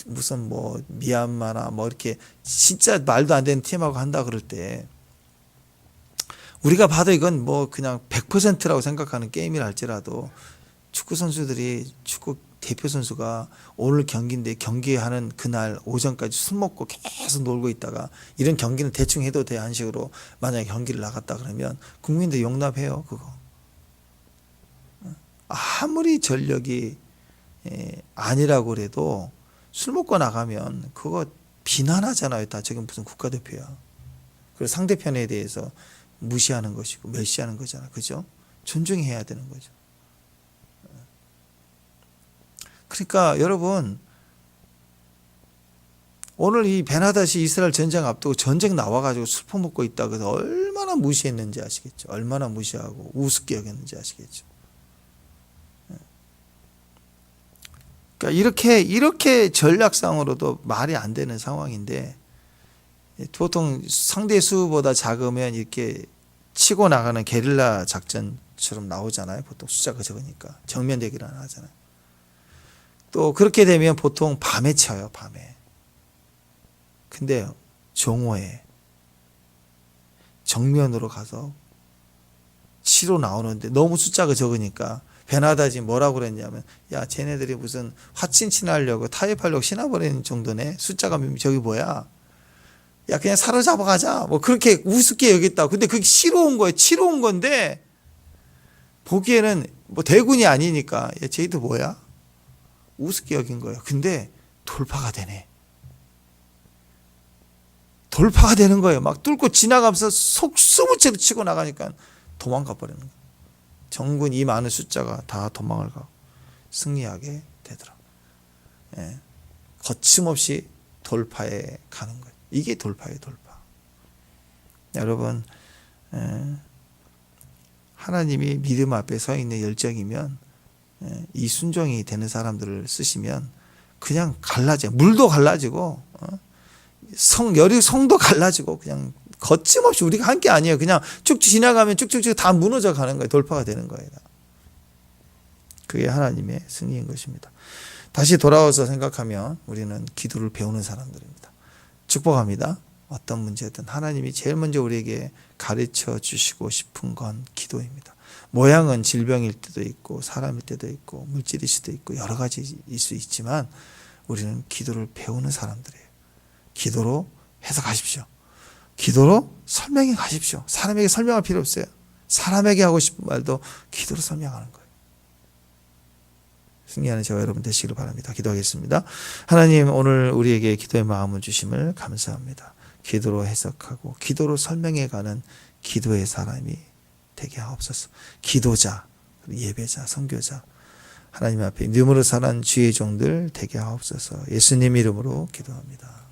무슨 뭐 미얀마나 뭐 이렇게 진짜 말도 안 되는 팀하고 한다 그럴 때 우리가 봐도 이건 뭐 그냥 100%라고 생각하는 게임이라 할지라도 축구 선수들이 축구 대표 선수가 오늘 경기인데 경기하는 그날 오전까지 술 먹고 계속 놀고 있다가 이런 경기는 대충 해도 돼 한 식으로 만약에 경기를 나갔다 그러면 국민들 용납해요 그거. 아무리 전력이 아니라고 그래도 술 먹고 나가면 그거 비난하잖아요. 다 저기 무슨 국가대표야. 그리고 상대편에 대해서 무시하는 것이고 멸시하는 거잖아. 그죠? 존중해야 되는 거죠. 그러니까 여러분 오늘 이 베나닷이 이스라엘 전쟁 앞두고 전쟁 나와가지고 술 퍼먹고 있다 그래서 얼마나 무시했는지 아시겠죠? 얼마나 무시하고 우습게 여겼는지 아시겠죠? 그러니까 이렇게 전략상으로도 말이 안 되는 상황인데 보통 상대 수보다 작으면 이렇게 치고 나가는 게릴라 작전처럼 나오잖아요. 보통 숫자가 적으니까 정면 대결 안 하잖아요. 또 그렇게 되면 보통 밤에 쳐요. 밤에. 근데 정오에 정면으로 가서 치러 나오는데 너무 숫자가 적으니까 베나닷이 뭐라고 그랬냐면 야 쟤네들이 무슨 화친친하려고 타협하려고 신화버리는 정도네. 숫자가 저기 뭐야. 야 그냥 사로잡아 가자. 뭐 그렇게 우습게 여겼다. 근데 그게 치러 온 거예요. 치러 온 건데 보기에는 뭐 대군이 아니니까 야 쟤도 뭐야. 우습게 여긴 거예요. 근데 돌파가 되네. 돌파가 되는 거예요. 막 뚫고 지나가면서 속수무채로 치고 나가니까 도망가 버리는 거예요. 정군 이 많은 숫자가 다 도망을 가고 승리하게 되더라고요. 예. 거침없이 돌파해 가는 거예요. 이게 돌파예요. 돌파. 여러분 하나님이 믿음 앞에 서 있는 열정이면 이 순종이 되는 사람들을 쓰시면 그냥 갈라져. 물도 갈라지고 성도 갈라지고 그냥 거침없이 우리가 한 게 아니에요. 그냥 쭉쭉 지나가면 쭉쭉쭉 다 무너져 가는 거예요. 돌파가 되는 거예요. 그게 하나님의 승리인 것입니다. 다시 돌아와서 생각하면 우리는 기도를 배우는 사람들입니다. 축복합니다. 어떤 문제든 하나님이 제일 먼저 우리에게 가르쳐 주시고 싶은 건 기도입니다. 모양은 질병일 때도 있고 사람일 때도 있고 물질일 수도 있고 여러 가지일 수 있지만 우리는 기도를 배우는 사람들이에요. 기도로 해석하십시오. 기도로 설명해 가십시오. 사람에게 설명할 필요 없어요. 사람에게 하고 싶은 말도 기도로 설명하는 거예요. 승리하는 저와 여러분 되시기를 바랍니다. 기도하겠습니다. 하나님 오늘 우리에게 기도의 마음을 주심을 감사합니다. 기도로 해석하고 기도로 설명해가는 기도의 사람이 되게 하옵소서. 기도자, 예배자, 선교자 하나님 앞에 믿음으로 사는 주의 종들 되게 하옵소서. 예수님 이름으로 기도합니다.